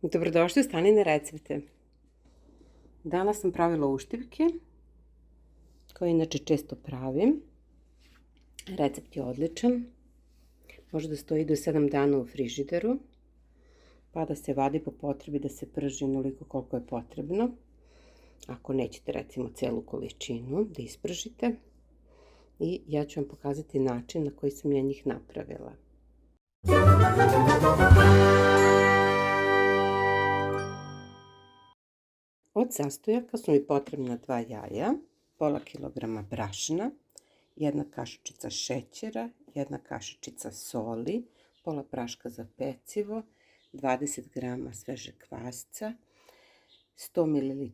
Dobrodošli u Stanine recepte. Danas sam pravila uštipke, koje inače često pravim. Recept je odličan. Može da stoji do 7 dana u frižideru, pa da se vadi po potrebi da se prži onoliko koliko je potrebno. Ako nećete recimo celu količinu da ispržite. I ja ću vam pokazati način na koji sam ja njih napravila. Od sastojaka su mi potrebna 2 jaja, pola kilograma brašna, 1 kašičica šećera, 1 kašičica soli, pola praška za pecivo, 20 grama svežeg kvasca, 100 ml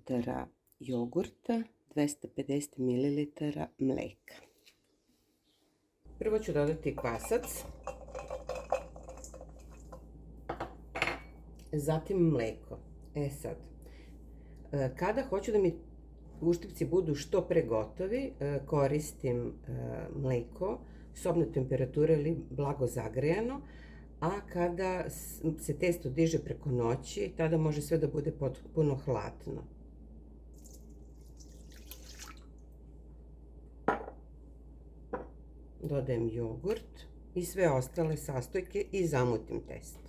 jogurta, 250 ml mleka. Prvo ću dodati kvasac, zatim mleko. Sad, kada hoću da mi uštipci budu što pre gotovi, koristim mleko sobne temperature ili blago zagrejano, a kada se testo diže preko noći, tada može sve da bude potpuno hladno. Dodajem jogurt i sve ostale sastojke i zamutim testo.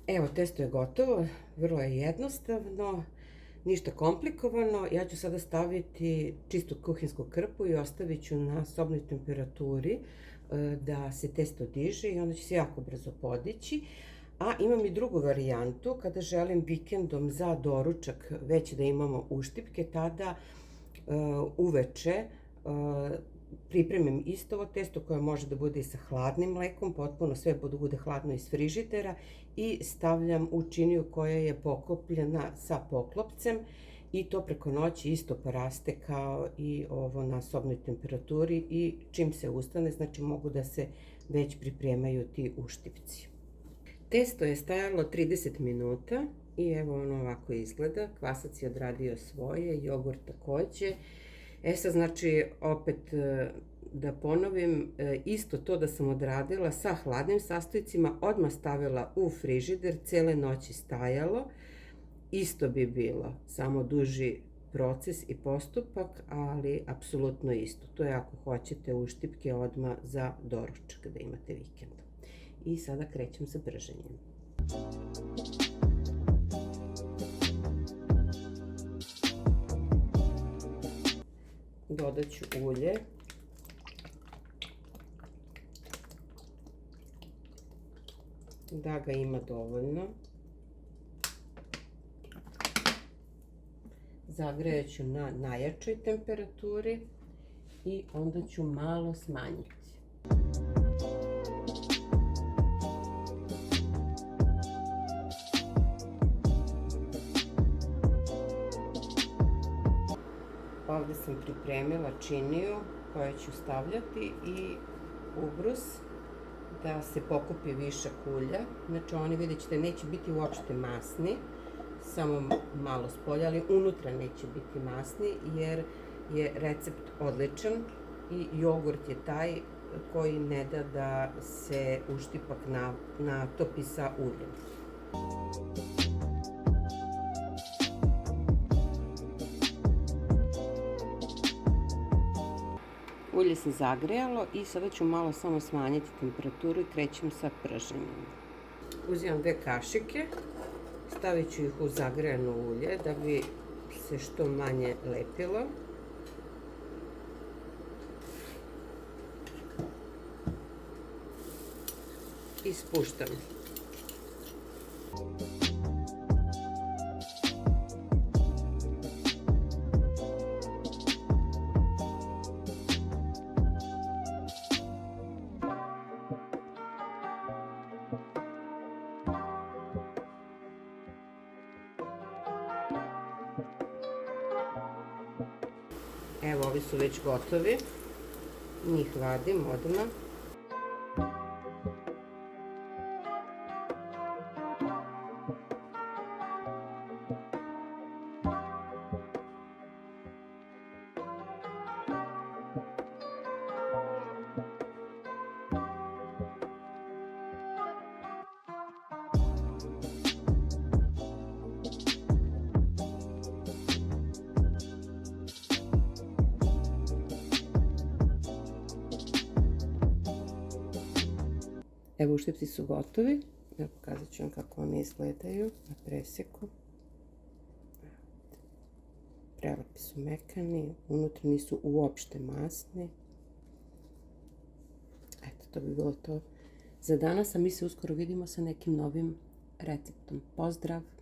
Evo, testo je gotovo, vrlo je jednostavno, ništa komplikovano. Ja ću sada staviti čistu kuhinsku krpu i ostavit ću na sobnoj temperaturi da se testo diže i onda će se jako brzo podići. A imam i drugu varijantu, kada želim vikendom za doručak već da imamo uštipke, tada uveče pripremim isto ovo testo koje može da bude i sa hladnim mlekom, potpuno sve bude hladno iz frižidera i stavljam u činiju koja je pokopljena sa poklopcem i to preko noći isto paraste kao i ovo na sobnoj temperaturi i čim se ustane, znači mogu da se već pripremaju ti uštipci. Testo je stajalo 30 minuta i evo ono ovako izgleda, kvasac je odradio svoje, jogurt takođe. Sad znači opet da ponovim, isto to da sam odradila sa hladnim sastojcima, odmah stavila u frižider, cele noći stajalo, isto bi bilo, samo duži proces i postupak, ali apsolutno isto. To je ako hoćete uštipke odmah za doručak da imate vikend. I sada krećem sa prženjem. Dodat ću ulje. Da ga ima dovoljno. Zagrejat ću na najjačoj temperaturi i onda ću malo smanjiti. Ovde sam pripremila činiju koju ću stavljati i ubrus da se pokupi višak ulja. Znači oni, vidjet ćete, neće biti uopšte masni, samo malo spolja, ali unutra neće biti masni jer je recept odličan i jogurt je taj koji ne da da se uštipak natopi sa uljem. Ulje se zagrejalo i sada ću malo samo smanjiti temperaturu i krećem sa prženjem. Uzimam 2 kašike, stavit ću ih u zagrejano ulje da bi se što manje lepilo. I spuštam. Evo, ovi su već gotovi. Njih vadim odmah. Evo, uštipci su gotovi. Ja pokazat ću vam kako oni izgledaju na preseku. Prelepi su, mekani, unutra nisu uopšte masni. Eto, to bi bilo to za danas, a mi se uskoro vidimo sa nekim novim receptom. Pozdrav!